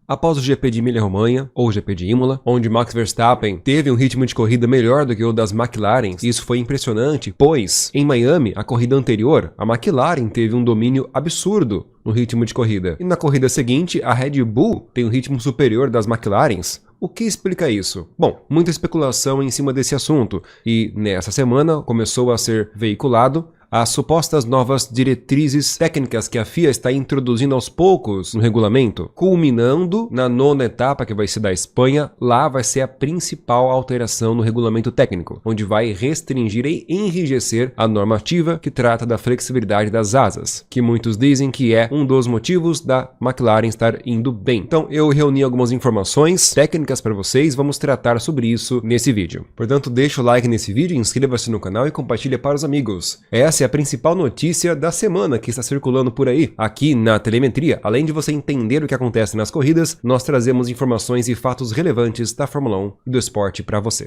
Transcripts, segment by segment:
Após o GP de Emília-Romanha, ou GP de Imola, onde Max Verstappen teve um ritmo de corrida melhor do que o das McLaren, isso foi impressionante, pois em Miami, a corrida anterior, a McLaren teve um domínio absurdo no ritmo de corrida. E na corrida seguinte, a Red Bull tem um ritmo superior das McLarens. O que explica isso? Bom, muita especulação em cima desse assunto, e nessa semana começou a ser veiculado as supostas novas diretrizes técnicas que a FIA está introduzindo aos poucos no regulamento, culminando na 9ª etapa, que vai ser da Espanha. Lá vai ser a principal alteração no regulamento técnico, onde vai restringir e enrijecer a normativa que trata da flexibilidade das asas, que muitos dizem que é um dos motivos da McLaren estar indo bem. Então eu reuni algumas informações técnicas para vocês, vamos tratar sobre isso nesse vídeo. Portanto, deixa o like nesse vídeo, inscreva-se no canal e compartilhe para os amigos. Essa é a principal notícia da semana que está circulando por aí. Aqui na telemetria, além de você entender o que acontece nas corridas, nós trazemos informações e fatos relevantes da Fórmula 1 e do esporte para você.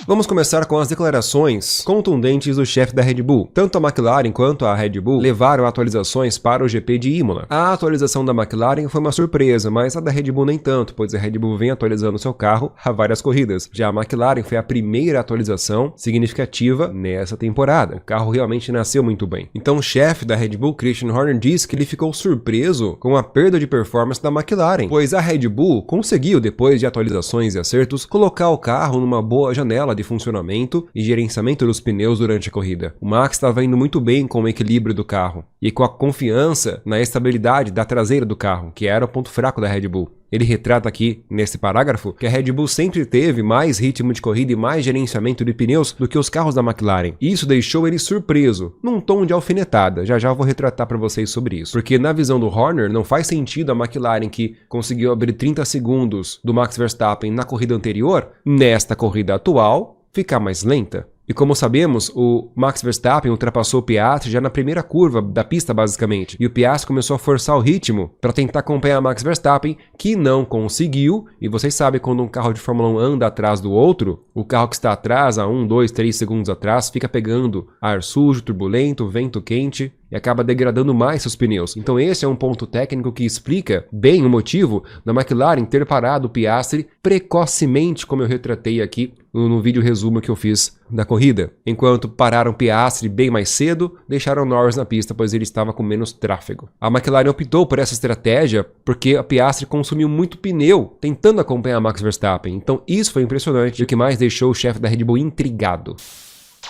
Vamos começar com as declarações contundentes do chefe da Red Bull. Tanto a McLaren quanto a Red Bull levaram atualizações para o GP de Imola. A atualização da McLaren foi uma surpresa, mas a da Red Bull nem tanto, pois a Red Bull vem atualizando seu carro há várias corridas. Já a McLaren foi a primeira atualização significativa nessa temporada. O carro realmente nasceu muito bem. Então o chefe da Red Bull, Christian Horner, disse que ele ficou surpreso com a perda de performance da McLaren, pois a Red Bull conseguiu, depois de atualizações e acertos, colocar o carro numa boa janela de funcionamento e gerenciamento dos pneus durante a corrida. O Max estava indo muito bem com o equilíbrio do carro e com a confiança na estabilidade da traseira do carro, que era o ponto fraco da Red Bull. Ele retrata aqui, nesse parágrafo, que a Red Bull sempre teve mais ritmo de corrida e mais gerenciamento de pneus do que os carros da McLaren. Isso deixou ele surpreso, num tom de alfinetada. Já já eu vou retratar para vocês sobre isso. Porque na visão do Horner, não faz sentido a McLaren, que conseguiu abrir 30 segundos do Max Verstappen na corrida anterior, nesta corrida atual, ficar mais lenta. E como sabemos, o Max Verstappen ultrapassou o Piastri já na primeira curva da pista, basicamente. E o Piastri começou a forçar o ritmo para tentar acompanhar o Max Verstappen, que não conseguiu. E vocês sabem, quando um carro de Fórmula 1 anda atrás do outro, o carro que está atrás, a 1, 2, 3 segundos atrás, fica pegando ar sujo, turbulento, vento quente, e acaba degradando mais seus pneus. Então esse é um ponto técnico que explica bem o motivo da McLaren ter parado o Piastri precocemente, como eu retratei aqui no vídeo resumo que eu fiz da corrida. Enquanto pararam Piastri bem mais cedo, deixaram Norris na pista, pois ele estava com menos tráfego. A McLaren optou por essa estratégia porque a Piastri consumiu muito pneu tentando acompanhar Max Verstappen. Então isso foi impressionante e o que mais deixou o chefe da Red Bull intrigado.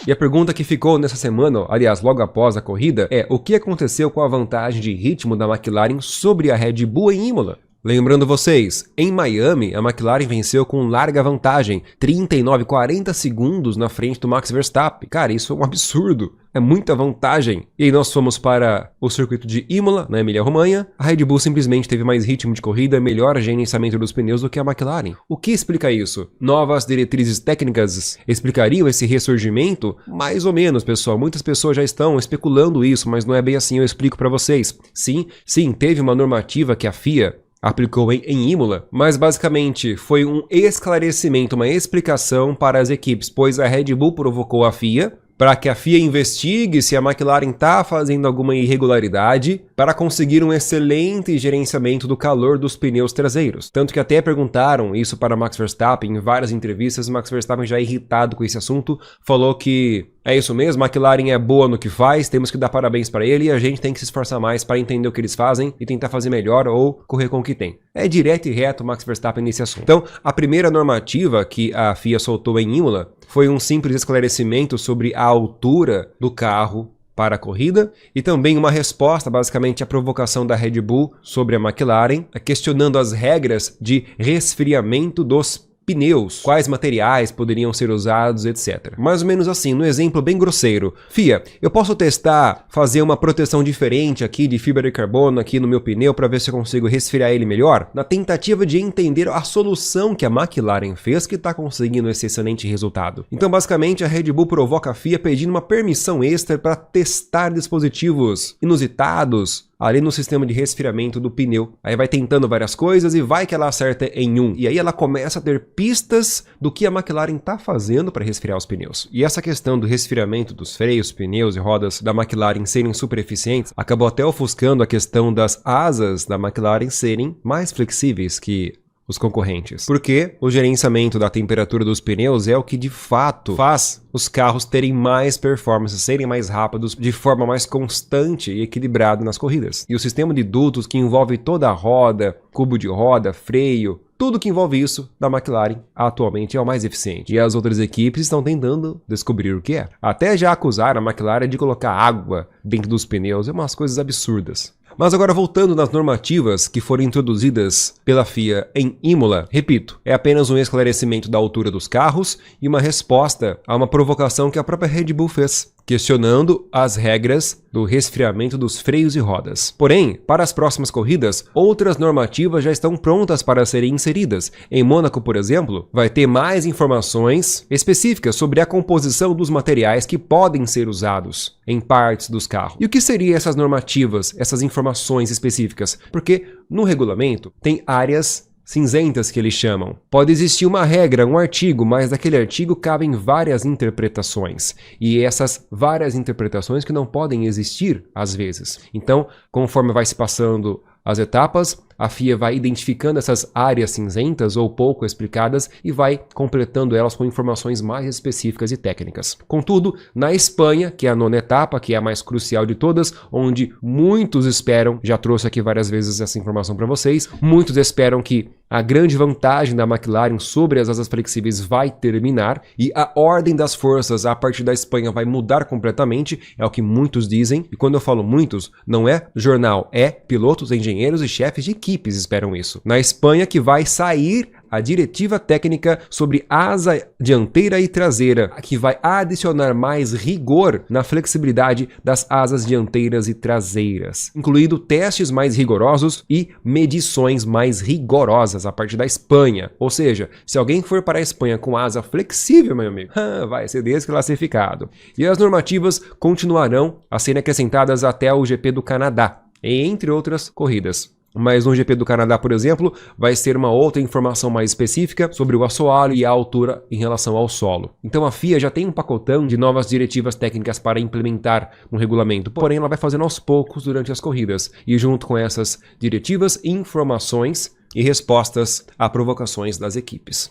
E a pergunta que ficou nessa semana, aliás, logo após a corrida, é: o que aconteceu com a vantagem de ritmo da McLaren sobre a Red Bull em Imola? Lembrando vocês, em Miami, a McLaren venceu com larga vantagem, 39, 40 segundos na frente do Max Verstappen. Cara, isso é um absurdo. É muita vantagem. E aí nós fomos para o circuito de Imola, na Emília-Romanha. A Red Bull simplesmente teve mais ritmo de corrida, melhor gerenciamento dos pneus do que a McLaren. O que explica isso? Novas diretrizes técnicas explicariam esse ressurgimento? Mais ou menos, pessoal. Muitas pessoas já estão especulando isso, mas não é bem assim, eu explico para vocês. Sim, teve uma normativa que a FIA aplicou em Imola, mas basicamente foi um esclarecimento, uma explicação para as equipes, pois a Red Bull provocou a FIA para que a FIA investigue se a McLaren está fazendo alguma irregularidade para conseguir um excelente gerenciamento do calor dos pneus traseiros. Tanto que até perguntaram isso para Max Verstappen em várias entrevistas. Max Verstappen, já irritado com esse assunto, falou que é isso mesmo, a McLaren é boa no que faz, temos que dar parabéns para ele e a gente tem que se esforçar mais para entender o que eles fazem e tentar fazer melhor ou correr com o que tem. É direto e reto Max Verstappen nesse assunto. Então, a primeira normativa que a FIA soltou em Imola foi um simples esclarecimento sobre a altura do carro para a corrida e também uma resposta basicamente à provocação da Red Bull sobre a McLaren, questionando as regras de resfriamento dos pneus, quais materiais poderiam ser usados, etc. Mais ou menos assim, no exemplo bem grosseiro. FIA, eu posso testar, fazer uma proteção diferente aqui de fibra de carbono aqui no meu pneu para ver se eu consigo resfriar ele melhor? Na tentativa de entender a solução que a McLaren fez que está conseguindo esse excelente resultado. Então, basicamente, a Red Bull provoca a FIA pedindo uma permissão extra para testar dispositivos inusitados ali no sistema de resfriamento do pneu. Aí vai tentando várias coisas e vai que ela acerta em um. E aí ela começa a ter pistas do que a McLaren está fazendo para resfriar os pneus. E essa questão do resfriamento dos freios, pneus e rodas da McLaren serem super eficientes acabou até ofuscando a questão das asas da McLaren serem mais flexíveis que os concorrentes. Porque o gerenciamento da temperatura dos pneus é o que de fato faz os carros terem mais performance, serem mais rápidos de forma mais constante e equilibrada nas corridas. E o sistema de dutos que envolve toda a roda, cubo de roda, freio, tudo que envolve isso da McLaren atualmente é o mais eficiente. E as outras equipes estão tentando descobrir o que é. Até já acusaram a McLaren de colocar água dentro dos pneus, é umas coisas absurdas. Mas agora voltando nas normativas que foram introduzidas pela FIA em Imola, repito, é apenas um esclarecimento da altura dos carros e uma resposta a uma provocação que a própria Red Bull fez, questionando as regras do resfriamento dos freios e rodas. Porém, para as próximas corridas, outras normativas já estão prontas para serem inseridas. Em Mônaco, por exemplo, vai ter mais informações específicas sobre a composição dos materiais que podem ser usados em partes dos carros. E o que seriam essas normativas, essas informações específicas? Porque no regulamento tem áreas cinzentas que eles chamam. Pode existir uma regra, um artigo, mas daquele artigo cabem várias interpretações. E essas várias interpretações que não podem existir às vezes. Então, conforme vai se passando as etapas, a FIA vai identificando essas áreas cinzentas ou pouco explicadas e vai completando elas com informações mais específicas e técnicas. Contudo, na Espanha, que é a 9ª etapa, que é a mais crucial de todas, onde muitos esperam, já trouxe aqui várias vezes essa informação para vocês, muitos esperam que a grande vantagem da McLaren sobre as asas flexíveis vai terminar e a ordem das forças a partir da Espanha vai mudar completamente, é o que muitos dizem, e quando eu falo muitos, não é jornal, é pilotos, engenheiros e chefes de equipes esperam isso. Na Espanha que vai sair a diretiva técnica sobre asa dianteira e traseira, que vai adicionar mais rigor na flexibilidade das asas dianteiras e traseiras, incluindo testes mais rigorosos e medições mais rigorosas a partir da Espanha. Ou seja, se alguém for para a Espanha com asa flexível, meu amigo, vai ser desclassificado. E as normativas continuarão a serem acrescentadas até o GP do Canadá, entre outras corridas. Mas no GP do Canadá, por exemplo, vai ser uma outra informação mais específica sobre o assoalho e a altura em relação ao solo. Então a FIA já tem um pacotão de novas diretivas técnicas para implementar no regulamento, porém ela vai fazendo aos poucos durante as corridas. E junto com essas diretivas, informações e respostas a provocações das equipes.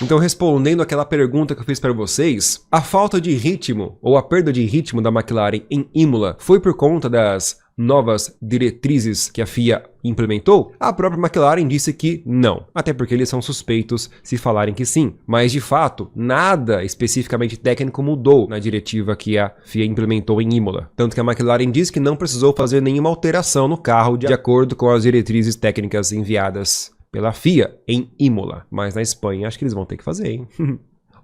Então, respondendo aquela pergunta que eu fiz para vocês, a falta de ritmo ou a perda de ritmo da McLaren em Imola foi por conta das novas diretrizes que a FIA implementou? A própria McLaren disse que não, até porque eles são suspeitos se falarem que sim. Mas, de fato, nada especificamente técnico mudou na diretiva que a FIA implementou em Imola. Tanto que a McLaren disse que não precisou fazer nenhuma alteração no carro de acordo com as diretrizes técnicas enviadas pela FIA em Imola. Mas na Espanha acho que eles vão ter que fazer, hein?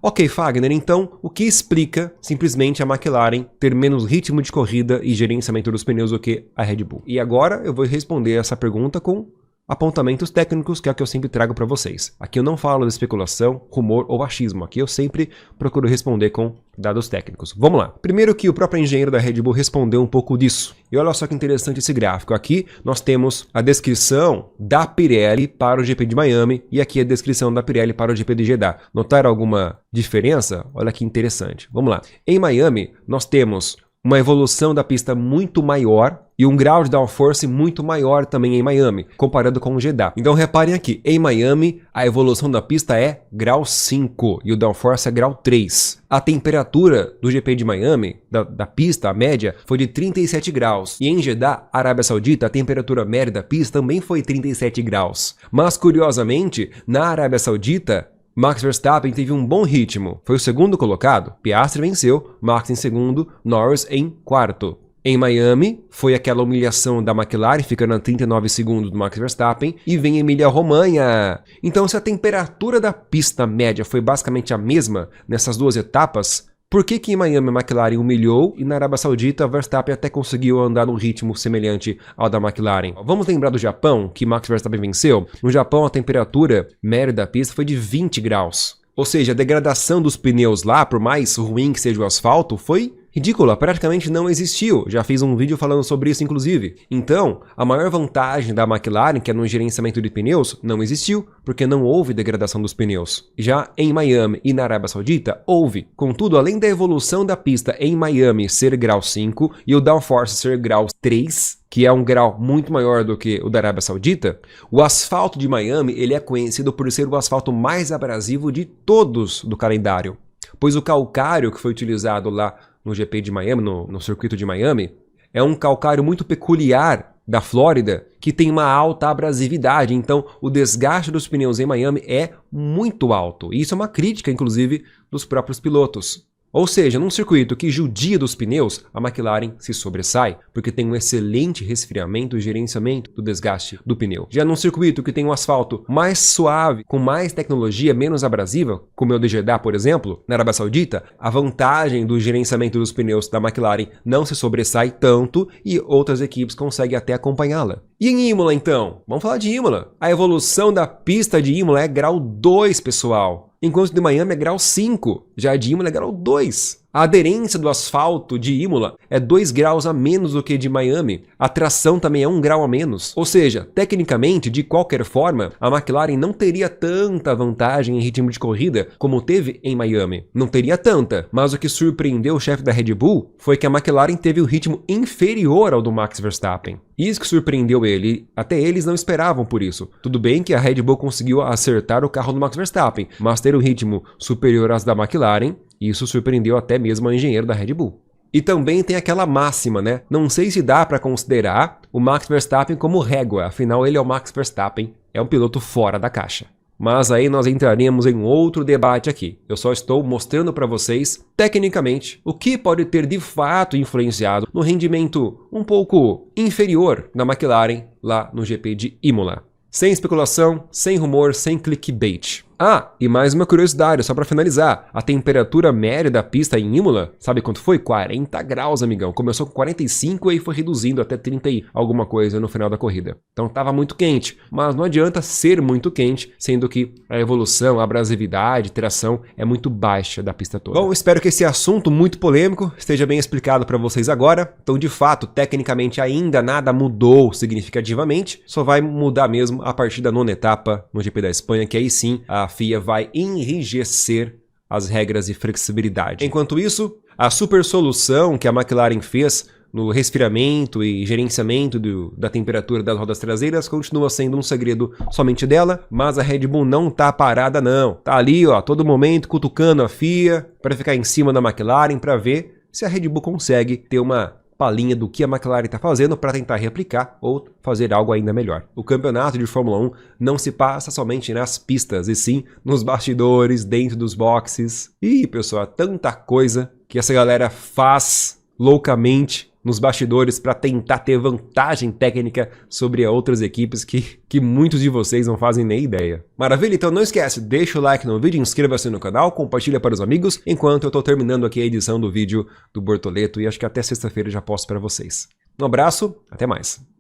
Ok, Fagner, então o que explica simplesmente a McLaren ter menos ritmo de corrida e gerenciamento dos pneus do que a Red Bull? E agora eu vou responder essa pergunta com apontamentos técnicos, que é o que eu sempre trago para vocês. Aqui eu não falo de especulação, rumor ou achismo. Aqui eu sempre procuro responder com dados técnicos. Vamos lá. Primeiro que o próprio engenheiro da Red Bull respondeu um pouco disso. E olha só que interessante esse gráfico. Aqui nós temos a descrição da Pirelli para o GP de Miami e aqui a descrição da Pirelli para o GP de Jeddah. Notaram alguma diferença? Olha que interessante. Vamos lá. Em Miami nós temos uma evolução da pista muito maior e um grau de downforce muito maior também em Miami, comparado com o Jeddah. Então reparem aqui, em Miami a evolução da pista é grau 5 e o downforce é grau 3. A temperatura do GP de Miami, da pista, a média, foi de 37 graus. E em Jeddah, Arábia Saudita, a temperatura média da pista também foi 37 graus. Mas curiosamente, na Arábia Saudita, Max Verstappen teve um bom ritmo, foi o segundo colocado, Piastri venceu, Max em segundo, Norris em quarto. Em Miami, foi aquela humilhação da McLaren, ficando a 39 segundos do Max Verstappen, e vem Emília-Romanha. Então, se a temperatura da pista média foi basicamente a mesma nessas duas etapas, por que em Miami a McLaren humilhou e na Arábia Saudita Verstappen até conseguiu andar num ritmo semelhante ao da McLaren? Vamos lembrar do Japão, que Max Verstappen venceu? No Japão a temperatura média da pista foi de 20 graus. Ou seja, a degradação dos pneus lá, por mais ruim que seja o asfalto, foi ridícula, praticamente não existiu. Já fiz um vídeo falando sobre isso, inclusive. Então, a maior vantagem da McLaren, que é no gerenciamento de pneus, não existiu, porque não houve degradação dos pneus. Já em Miami e na Arábia Saudita, houve. Contudo, além da evolução da pista em Miami ser grau 5 e o downforce ser grau 3, que é um grau muito maior do que o da Arábia Saudita, o asfalto de Miami ele é conhecido por ser o asfalto mais abrasivo de todos do calendário, pois o calcário que foi utilizado lá no GP de Miami, no circuito de Miami, é um calcário muito peculiar da Flórida, que tem uma alta abrasividade, então o desgaste dos pneus em Miami é muito alto. E isso é uma crítica, inclusive, dos próprios pilotos. Ou seja, num circuito que judia dos pneus, a McLaren se sobressai, porque tem um excelente resfriamento e gerenciamento do desgaste do pneu. Já num circuito que tem um asfalto mais suave, com mais tecnologia, menos abrasiva, como é o de Jeddah, por exemplo, na Arábia Saudita, a vantagem do gerenciamento dos pneus da McLaren não se sobressai tanto e outras equipes conseguem até acompanhá-la. E em Imola, então? Vamos falar de Imola. A evolução da pista de Imola é grau 2, pessoal. Enquanto de Miami é grau 5, já de Imola é grau 2. A aderência do asfalto de Imola é 2 graus a menos do que de Miami. A tração também é 1 grau a menos. Ou seja, tecnicamente, de qualquer forma, a McLaren não teria tanta vantagem em ritmo de corrida como teve em Miami. Não teria tanta, mas o que surpreendeu o chefe da Red Bull foi que a McLaren teve um ritmo inferior ao do Max Verstappen. Isso que surpreendeu ele, até eles não esperavam por isso. Tudo bem que a Red Bull conseguiu acertar o carro do Max Verstappen, mas ter um ritmo superior às da McLaren, isso surpreendeu até mesmo o engenheiro da Red Bull. E também tem aquela máxima, né? Não sei se dá para considerar o Max Verstappen como régua, afinal ele é o Max Verstappen, é um piloto fora da caixa. Mas aí nós entraríamos em outro debate aqui. Eu só estou mostrando para vocês, tecnicamente, o que pode ter de fato influenciado no rendimento um pouco inferior da McLaren lá no GP de Imola. Sem especulação, sem rumor, sem clickbait. Ah, e mais uma curiosidade, só para finalizar. A temperatura média da pista em Imola, sabe quanto foi? 40 graus, amigão. Começou com 45 e foi reduzindo até 30 e alguma coisa no final da corrida. Então estava muito quente, mas não adianta ser muito quente, sendo que a evolução, a abrasividade, tração é muito baixa da pista toda. Bom, espero que esse assunto muito polêmico esteja bem explicado para vocês agora. Então, de fato, tecnicamente ainda nada mudou significativamente, só vai mudar mesmo a partir da 9ª etapa no GP da Espanha, que aí sim a FIA vai enrijecer as regras de flexibilidade. Enquanto isso, a super solução que a McLaren fez no resfriamento e gerenciamento da temperatura das rodas traseiras continua sendo um segredo somente dela, mas a Red Bull não tá parada não. Tá ali, ó, a todo momento cutucando a FIA para ficar em cima da McLaren para ver se a Red Bull consegue ter uma palhinha do que a McLaren está fazendo para tentar replicar ou fazer algo ainda melhor. O campeonato de Fórmula 1 não se passa somente nas pistas, e sim nos bastidores, dentro dos boxes. E, pessoal, tanta coisa que essa galera faz loucamente nos bastidores para tentar ter vantagem técnica sobre outras equipes que muitos de vocês não fazem nem ideia. Maravilha? Então não esquece, deixa o like no vídeo, inscreva-se no canal, compartilha para os amigos, enquanto eu estou terminando aqui a edição do vídeo do Bortoleto e acho que até sexta-feira já posto para vocês. Um abraço, até mais!